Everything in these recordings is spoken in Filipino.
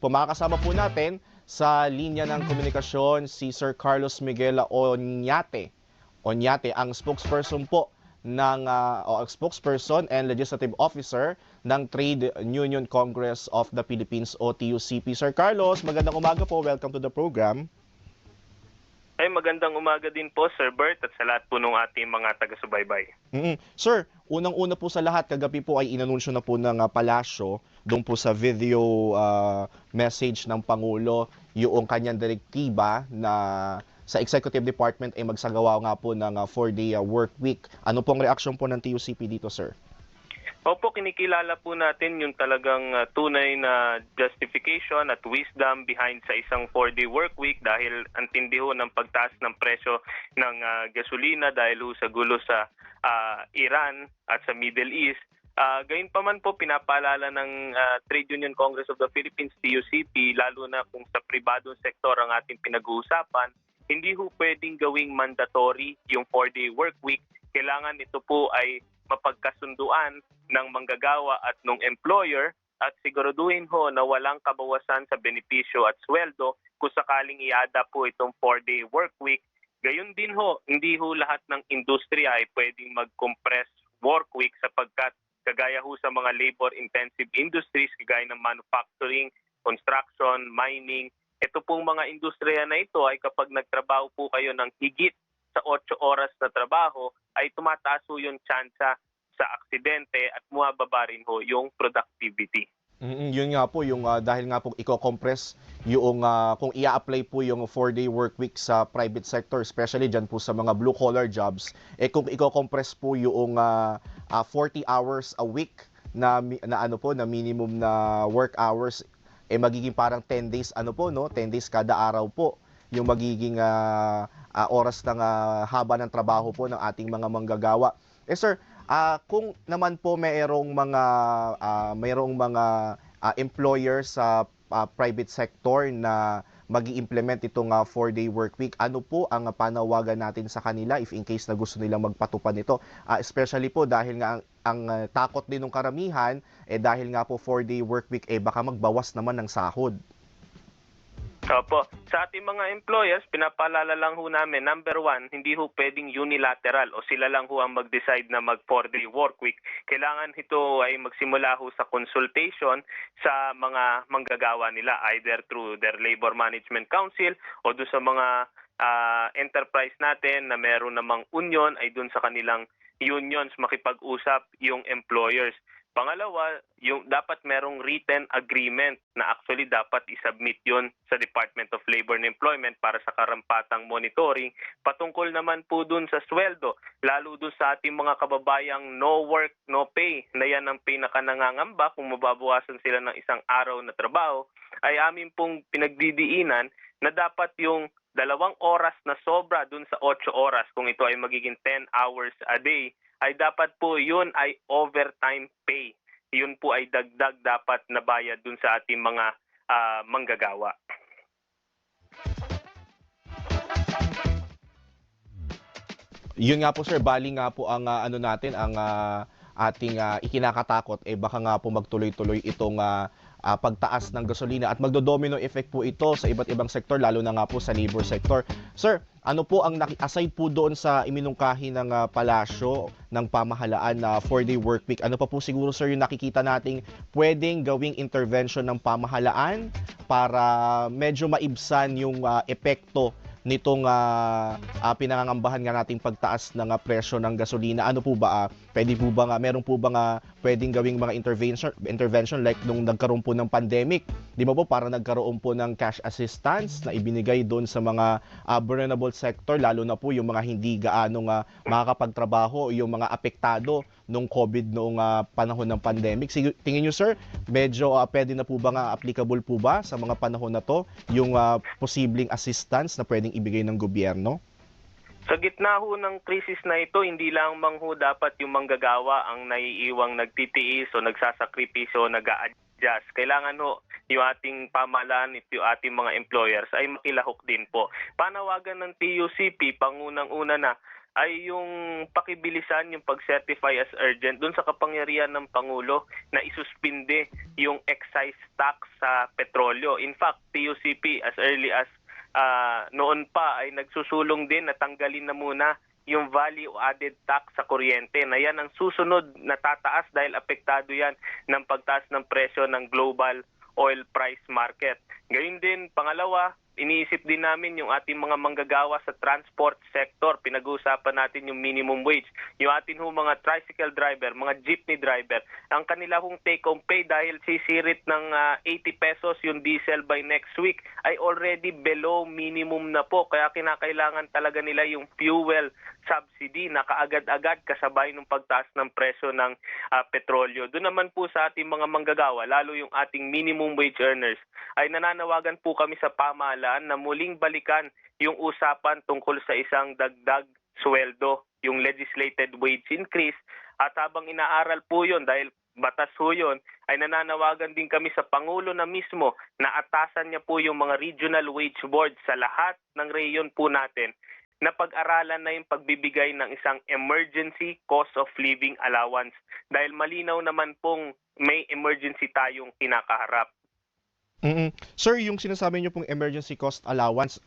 Makakasama po natin sa linya ng komunikasyon si Sir Carlos Miguel Oñate, ang spokesperson po ang spokesperson and legislative officer ng Trade Union Congress of the Philippines o TUCP. Sir Carlos, magandang umaga po. Welcome to the program. Ay, magandang umaga din po, Sir Bert, at sa lahat po ng ating mga taga-subaybay. Sir, unang-una po sa lahat, kagabi po ay inanunsyo na po ng palasyo doon po sa video message ng Pangulo yung kanyang direktiba na sa Executive Department ay magsagawa nga po ng 4-day work week. Ano pong reaksyon po ng TUCP dito, sir? Opo, kinikilala po natin yung talagang tunay na justification at wisdom behind sa isang 4-day work week dahil ang tindi ho ng pagtaas ng presyo ng gasolina dahil ho sa gulo sa Iran at sa Middle East. Gayunpaman po, pinapaalala ng Trade Union Congress of the Philippines, TUCP, lalo na kung sa pribadong sektor ang ating pinag-uusapan, hindi ho pwedeng gawing mandatory yung 4-day work week. Kailangan ito po ay mapagkasunduan ng manggagawa at ng employer at siguraduhin ho na walang kabawasan sa benepisyo at sweldo kung sakaling i-adapt po itong 4-day work week. Gayon din ho, hindi ho lahat ng industriya ay pwedeng mag-compress work week sapagkat kagaya ho sa mga labor-intensive industries, kagaya ng manufacturing, construction, mining, ito pong mga industriya na ito ay kapag nagtrabaho po kayo ng higit sa 8 oras na trabaho, ay tumataas ho yung tsansa sa aksidente at bumababa rin ho yung productivity. Yun nga po, yung dahil nga po i-compress yung kung i-apply po yung 4-day work week sa private sector, especially dyan po sa mga blue-collar jobs, kung i-compress po yung 40 hours a week na ano po, na minimum na work hours, magiging parang 10 days 10 days kada araw po yung magiging oras ng haba ng trabaho po ng ating mga manggagawa. Sir, kung naman po mayroong mga employers sa private sector na magi-implement itong 4-day work week, ano po ang panawagan natin sa kanila if in case na gusto nilang magpatupad nito? Especially po dahil nga ang takot din ng karamihan, dahil nga po 4-day work week, baka magbawas naman ng sahod. Opo. Sa ating mga employers, pinapaalala lang ho namin, number one, hindi ho pwedeng unilateral o sila lang ho ang mag-decide na mag 4-day work week. Kailangan ito ay magsimula ho sa consultation sa mga manggagawa nila, either through their Labor Management Council o doon sa mga enterprise natin na meron namang union ay doon sa kanilang unions makipag-usap yung employers. Pangalawa, yung dapat merong written agreement na actually dapat i-submit yon sa Department of Labor and Employment para sa karampatang monitoring. Patungkol naman po dun sa sweldo, lalo dun sa ating mga kababayang no work, no pay, na yan ang pinakanangangamba kung mababawasan sila ng isang araw na trabaho, ay amin pong pinagdidiinan na dapat yung 2 oras na sobra dun sa 8 oras, kung ito ay magiging 10 hours a day, ay dapat po yun ay overtime pay. Yun po ay dagdag dapat na bayad dun sa ating mga manggagawa. Yun nga po, sir, bali nga po ang ang ating ikinakatakot, baka nga po magtuloy-tuloy itong pagtaas ng gasolina at magdo-domino effect po ito sa iba't ibang sektor, lalo na nga po sa labor sector. Sir, ano po ang aside po doon sa iminungkahi ng palasyo ng pamahalaan na 4-day work week, ano pa po siguro, sir, yung nakikita nating pwedeng gawing intervention ng pamahalaan para medyo maibsan yung epekto nitong pinangangambahan nga nating pagtaas ng presyo ng gasolina? Ano po ba, pwede po ba nga, meron po ba nga pwedeng gawing mga intervention like nung nagkaroon po ng pandemic, di ba po, para nagkaroon po ng cash assistance na ibinigay doon sa mga vulnerable sector, lalo na po yung mga hindi gaanong makakapagtrabaho, yung mga apektado nung COVID noong panahon ng pandemic. Tingin nyo, sir, medyo pwede na po ba nga, applicable po ba sa mga panahon na to yung posibleng assistance na pwedeng ibigay ng gobyerno? Sa gitna ho ng krisis na ito, hindi lamang ho dapat yung manggagawa ang naiiwang nagtitiis o nagsasakripisyo o nag-a-adjust. Kailangan ho yung ating pamahalaan, yung ating mga employers ay makilahok din po. Panawagan ng TUCP, pangunang-una na ay yung pakibilisan yung pag-certify as urgent doon sa kapangyarihan ng Pangulo na isuspinde yung excise tax sa petrolyo. In fact, TUCP as early as noon pa ay nagsusulong din na tanggalin na muna yung value added tax sa kuryente na yan ang susunod na tataas dahil apektado yan ng pagtaas ng presyo ng global oil price market. Gayun din, pangalawa, iniisip din namin yung ating mga manggagawa sa transport sector. Pinag-uusapan natin yung minimum wage. Yung ating mga tricycle driver, mga jeepney driver, ang kanila take-home pay dahil sisirit ng 80 pesos yung diesel by next week ay already below minimum na po. Kaya kinakailangan talaga nila yung fuel subsidy na kaagad-agad kasabay ng pagtaas ng presyo ng petrolyo. Doon naman po sa ating mga manggagawa, lalo yung ating minimum wage earners, ay nananawagan po kami sa pamahalaan na muling balikan yung usapan tungkol sa isang dagdag sweldo, yung legislated wage increase. At habang inaaral po yun, dahil batas po yun, ay nananawagan din kami sa Pangulo na mismo na atasan niya po yung mga regional wage board sa lahat ng rehiyon po natin na pag-aralan na yung pagbibigay ng isang emergency cost of living allowance. Dahil malinaw naman pong may emergency tayong kinakaharap. Sir, yung sinasabi niyo pong emergency cost allowance,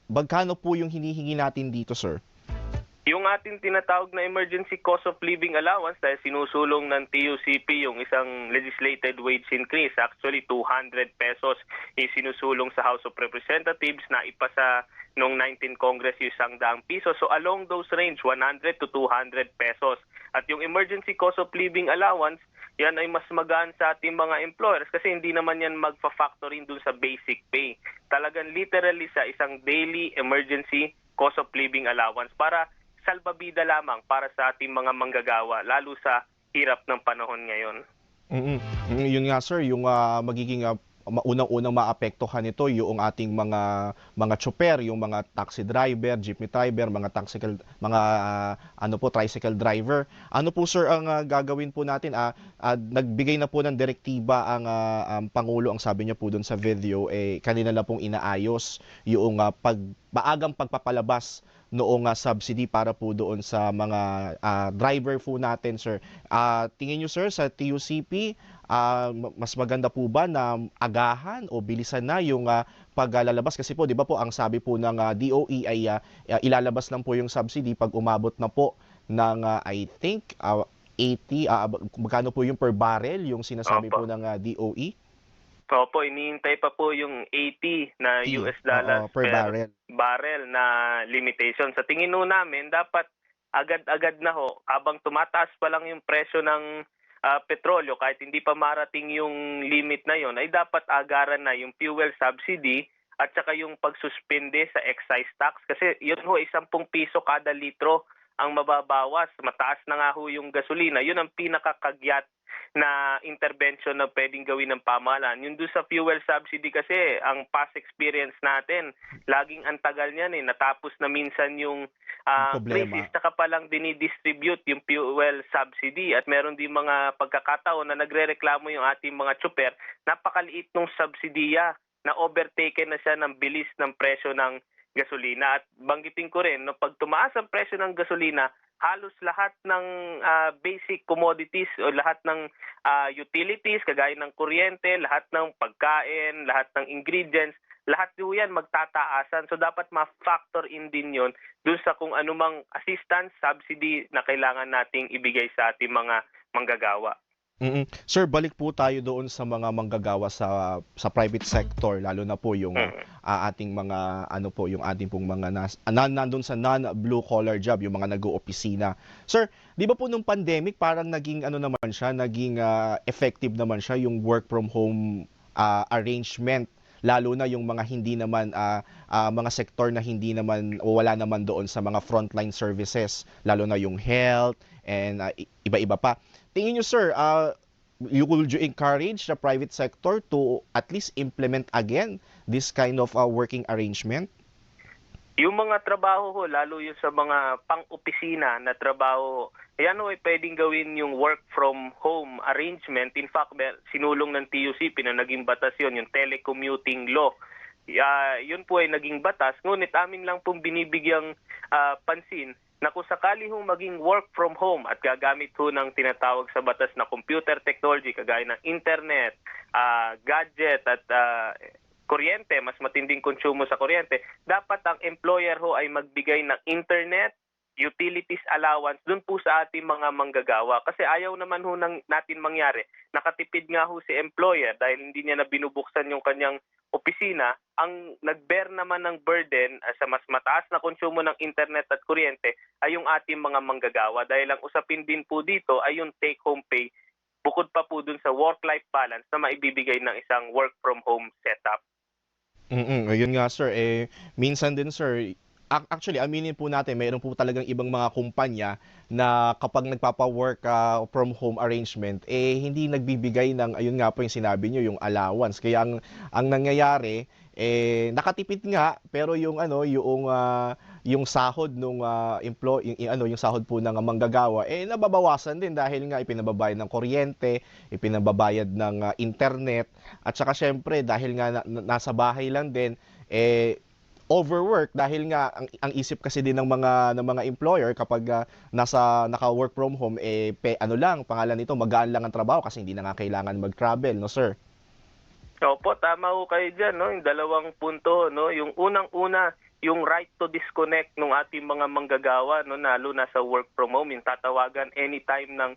magkano po yung hinihingi natin dito, sir? Yung ating tinatawag na emergency cost of living allowance dahil sinusulong ng TUCP yung isang legislated wage increase, actually 200 pesos yung sinusulong sa House of Representatives na ipasa noong 19 Congress yung 100 piso. So along those range, 100 to 200 pesos. At yung emergency cost of living allowance, yan ay mas magaan sa ating mga employers kasi hindi naman yan magfa-factor in dun sa basic pay. Talagang literally sa isang daily emergency cost of living allowance para salbabida lamang para sa ating mga manggagawa, lalo sa hirap ng panahon ngayon. Yun nga, sir, yung magiging unang-unang maapektuhan nito yung ating mga tsoper, yung mga taxi driver, jeepney driver, mga tricycle driver. Ano po, sir, ang gagawin po natin? Nagbigay na po ng direktiba ang Pangulo, ang sabi niya po doon sa video, kanina na pong inaayos yung maagang pagpapalabas noong subsidy para po doon sa mga driver po natin, sir. Tingin nyo, sir, sa TUCP, mas maganda po ba na agahan o bilisan na yung paglalabas? Kasi po, di ba po, ang sabi po ng DOE ay ilalabas lang po yung subsidy pag umabot na po ng, I think, 80, magkano po yung per barrel, yung sinasabi po ng DOE? Opo, iniintay pa po yung 80 na US dollars per barrel na limitation. Sa tingin ho namin, dapat agad-agad na ho, habang tumataas pa lang yung presyo ng petrolyo, kahit hindi pa marating yung limit na yon, ay dapat agaran na yung fuel subsidy at saka yung pagsuspende sa excise tax. Kasi yun ho, 10 piso kada litro ang mababawas. Mataas na nga ho yung gasolina. Yun ang pinakakagyat na intervention na pwedeng gawin ng pamahalaan. Yung doon sa fuel subsidy kasi, ang past experience natin, laging ang tagal niyan natapos na minsan yung crisis, saka palang dinidistribute yung fuel subsidy. At meron din mga pagkakataon na nagrereklamo yung ating mga tsuper, napakaliit ng subsidiya na overtaken na siya ng bilis ng presyo ng gasolina. At banggitin ko rin, no, pag tumaas ang presyo ng gasolina, halos lahat ng basic commodities o lahat ng utilities, kagaya ng kuryente, lahat ng pagkain, lahat ng ingredients, lahat po yan magtataasan. So dapat ma-factor in din yon dun sa kung anumang assistance, subsidy na kailangan nating ibigay sa ating mga manggagawa. Sir, balik po tayo doon sa mga manggagawa sa private sector, lalo na po yung ating mga yung ating pong mga nandun sa non-blue collar job, yung mga nag-oopisina. Sir, di ba po nung pandemic parang naging naman siya, naging effective naman siya yung work from home arrangement, lalo na yung mga hindi naman mga sektor na hindi naman o wala naman doon sa mga frontline services, lalo na yung health and iba-iba pa. Tingin nyo, sir, would you encourage the private sector to at least implement again this kind of working arrangement? Yung mga trabaho ho, lalo yung sa mga pang-opisina na trabaho, yan ho ay pwedeng gawin yung work from home arrangement. In fact, sinulong ng TUCP na naging batas yun, yung telecommuting law. Yun po ay naging batas, ngunit amin lang pong binibigyang pansin na kung sakali hong maging work from home at gagamit ho ng tinatawag sa batas na computer technology kagaya ng internet, gadget at kuryente, mas matinding konsumo sa kuryente, dapat ang employer ho ay magbigay ng internet, utilities allowance dun po sa ating mga manggagawa. Kasi ayaw naman ho natin mangyari. Nakatipid nga ho si employer dahil hindi niya na binubuksan yung kanyang opisina. Ang nag-bear naman ng burden sa mas mataas na konsumo ng internet at kuryente ay yung ating mga manggagawa. Dahil ang usapin din po dito ay yung take-home pay bukod pa po dun sa work-life balance na maibibigay ng isang work-from-home setup. Ayun nga sir, minsan din sir, actually aminin po natin mayroon po talagang ibang mga kumpanya na kapag nagpapa-work from home arrangement, hindi nagbibigay ng ayun nga po yung sinabi niyo, yung allowance. Kaya ang nangyayari, nakatipid nga pero yung ano, yung sahod nung yung sahod po ng manggagawa nababawasan din dahil nga ipinababayad ng kuryente, ipinababayad ng internet at saka syempre dahil nga nasa bahay lang din overwork dahil nga ang isip kasi din ng mga employer kapag naka-work from home ano lang pangalan nito magaan lang ang trabaho kasi hindi na nga kailangan mag-travel, no sir? Opo, tama ho kayo dyan, no? Yung dalawang punto, no? Yung unang-una, yung right to disconnect ng ating mga manggagawa, no? Lalo na sa work from home, yung tatawagan anytime ng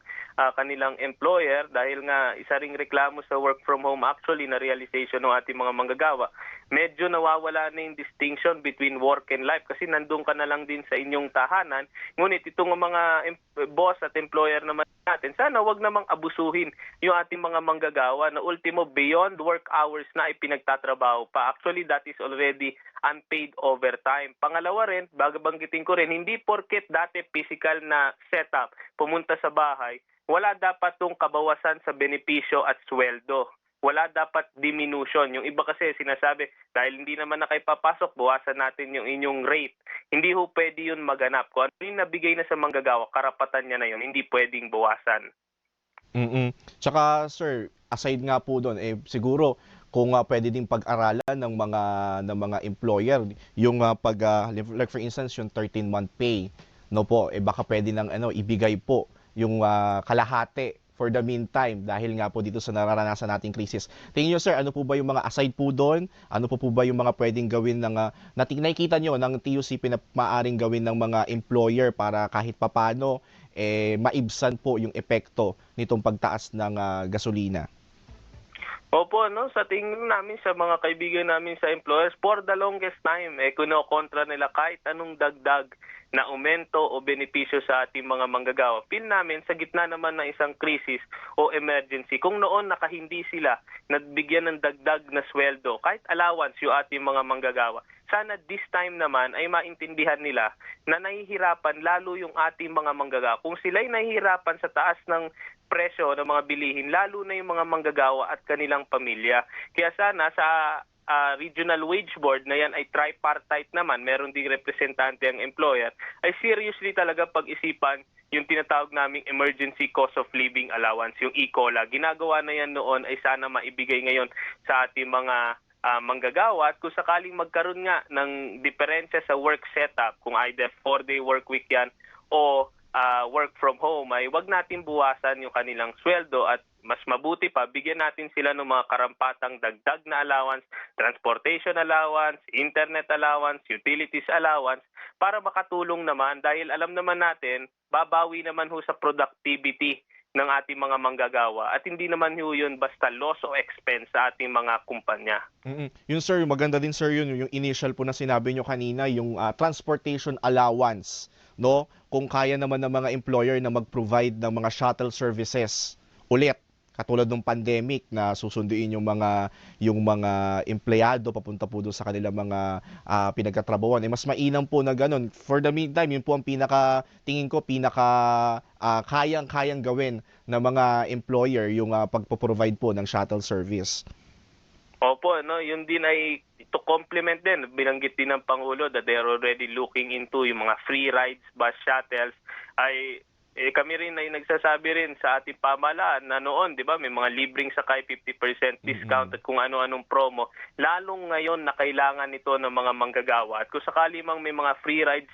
kanilang employer dahil nga isa ring reklamo sa work from home actually na realization ng ating mga manggagawa. Medyo nawawala na yung distinction between work and life kasi nandun ka na lang din sa inyong tahanan. Ngunit itong mga boss at employer naman natin, sana wag namang abusuhin yung ating mga manggagawa na ultimo beyond work hours na ay pinagtatrabaho pa. Actually, that is already unpaid overtime. Pangalawa rin, banggitin ko rin, hindi porket dati physical na setup pumunta sa bahay, wala dapat tong kabawasan sa benepisyo at sweldo. Wala dapat diminution. Yung iba kasi sinasabi, dahil hindi naman na kayo papasok, bawasan natin yung inyong rate. Hindi ho pwede yun maganap. Kung ano yung nabigay na sa manggagawa, karapatan niya na yun, hindi pwedeng bawasan. Tsaka sir, aside nga po doon, siguro kung pwede ding pag-aralan ng mga employer yung like for instance yung 13-month pay, no po, baka pwede nang ibigay po yung kalahati for the meantime dahil nga po dito sa nararanasan nating krisis. Tingin niyo sir, ano po ba yung mga aside po doon? Ano po ba yung mga pwedeng gawin ng nakikita niyo ng TUCP na maaring gawin ng mga employer para kahit papano maibsan po yung epekto nitong pagtaas ng gasolina? Opo, no, sa tingin namin sa mga kaibigan namin sa employers, for the longest time, kuno-kontra nila kahit anong dagdag na aumento o benepisyo sa ating mga manggagawa. Feel namin sa gitna naman ng isang krisis o emergency, kung noon nakahindi sila nagbigyan ng dagdag na sweldo, kahit allowance yung ating mga manggagawa, sana this time naman ay maintindihan nila na nahihirapan lalo yung ating mga manggagawa. Kung sila'y nahihirapan sa taas ng presyo ng mga bilihin, lalo na yung mga manggagawa at kanilang pamilya. Kaya sana sa regional wage board na yan ay tripartite naman, meron ding representante ang employer, ay seriously talaga pag-isipan yung tinatawag naming emergency cost of living allowance, yung ECOLA. Ginagawa na yan noon ay sana maibigay ngayon sa ating mga manggagawa at kung sakaling magkaroon nga ng diferensya sa work setup, kung either 4-day work week yan o work from home, ay wag natin buwasan yung kanilang sweldo at mas mabuti pa, bigyan natin sila ng mga karampatang dagdag na allowance, transportation allowance, internet allowance, utilities allowance, para makatulong naman dahil alam naman natin, babawi naman ho sa productivity ng ating mga manggagawa at hindi naman ho yun basta loss o expense sa ating mga kumpanya. Yun sir, maganda din sir yun, yung initial po na sinabi nyo kanina, yung transportation allowance, no? Kung kaya naman ng mga employer na mag-provide ng mga shuttle services ulit, katulad ng pandemic na susunduin yung mga empleyado papunta po doon sa kanilang mga pinagtatrabahuan. Mas mainam po na ganun. For the meantime, yun po ang tingin ko kayang-kayang gawin ng mga employer yung pagpo-provide po ng shuttle service. Opo, no, yun din ay to complement din, binanggit din ng Pangulo that they are already looking into yung mga free rides, bus shuttles, ay kami rin ay nagsasabi rin sa ating pamahalaan na noon, di ba, may mga libreng sakay, 50% discount at kung ano-anong promo. Lalong ngayon na kailangan ito ng mga manggagawa. At kung sakali mang may mga free rides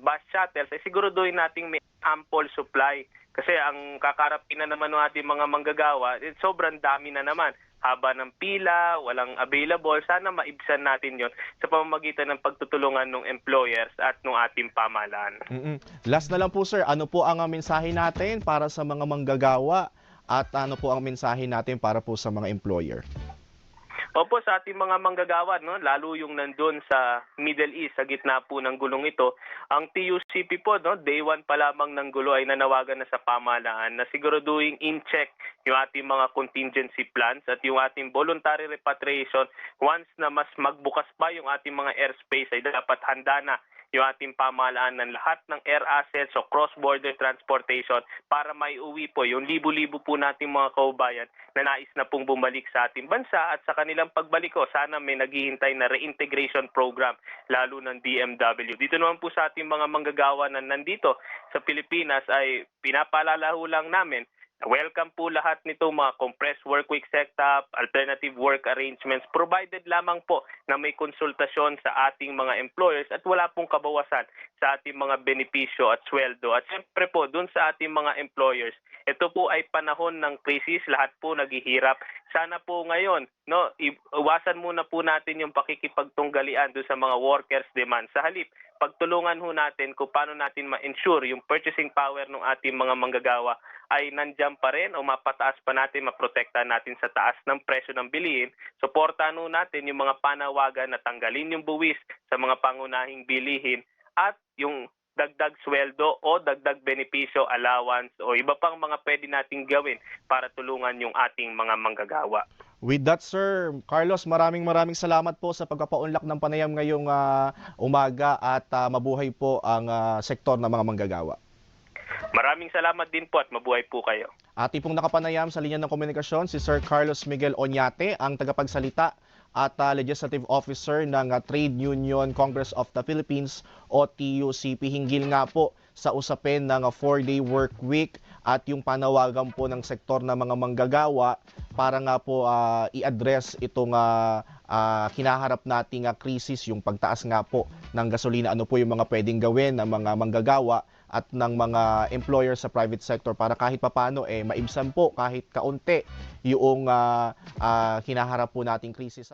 bus shuttles, ay siguraduhin nating may ample supply. Kasi ang kakarapin na naman ng ating mga manggagawa, sobrang dami na naman. Haba ng pila, walang available, sana maibsan natin yon sa pamamagitan ng pagtutulungan ng employers at ng ating pamahalaan. Last na lang po sir, ano po ang mensahe natin para sa mga manggagawa at ano po ang mensahe natin para po sa mga employer? Opo, sa ating mga manggagawa, no, lalo yung nandun sa Middle East, sa gitna po ng gulong ito, ang TUCP po, no, day 1 pa lamang ng gulo ay nanawagan na sa pamahalaan na siguraduhin in-check yung ating mga contingency plans at yung ating voluntary repatriation. Once na mas magbukas pa yung ating mga airspace, ay dapat handa na yung ating pamahalaan ng lahat ng air assets o cross-border transportation para maiuwi po yung libo-libo po nating mga kaubayan na nais na pong bumalik sa ating bansa, at sa kanilang pagbalik ko, sana may naghihintay na reintegration program lalo ng DMW. Dito naman po sa ating mga manggagawa na nandito sa Pilipinas ay pinapaalala ho lang namin, welcome po lahat nito mga compressed work week setup, alternative work arrangements, provided lamang po na may konsultasyon sa ating mga employers at wala pong kabawasan sa ating mga benepisyo at sweldo. At siyempre po, dun sa ating mga employers, ito po ay panahon ng krisis, lahat po naghihirap. Sana po ngayon, no, iwasan muna po natin yung pakikipagtunggalian doon sa mga workers' demand. Sa halip, pagtulungan ho natin kung paano natin ma-ensure yung purchasing power ng ating mga manggagawa ay nandiyan pa rin o mapataas pa natin, maprotektahan natin sa taas ng presyo ng bilihin. Suportahan ho natin yung mga panawagan na tanggalin yung buwis sa mga pangunahing bilihin at yung dagdag sweldo o dagdag benepisyo, allowance o iba pang mga pwede nating gawin para tulungan yung ating mga manggagawa. With that sir, Carlos, maraming salamat po sa pagpapaunlak ng panayam ngayong umaga at mabuhay po ang sektor ng mga manggagawa. Maraming salamat din po at mabuhay po kayo. Ating pong nakapanayam sa linya ng komunikasyon si Sir Carlos Miguel Oñate, ang tagapagsalita at Legislative Officer ng Trade Union Congress of the Philippines o TUCP, hinggil nga po sa usapin ng 4-day work week at yung panawagan po ng sektor ng mga manggagawa para nga po i-address itong kinaharap nating krisis, yung pagtaas nga po ng gasolina. Ano po yung mga pwedeng gawin ng mga manggagawa at ng mga employer sa private sector para kahit papano maibsan po kahit kaunti yung hinaharap po nating krisis.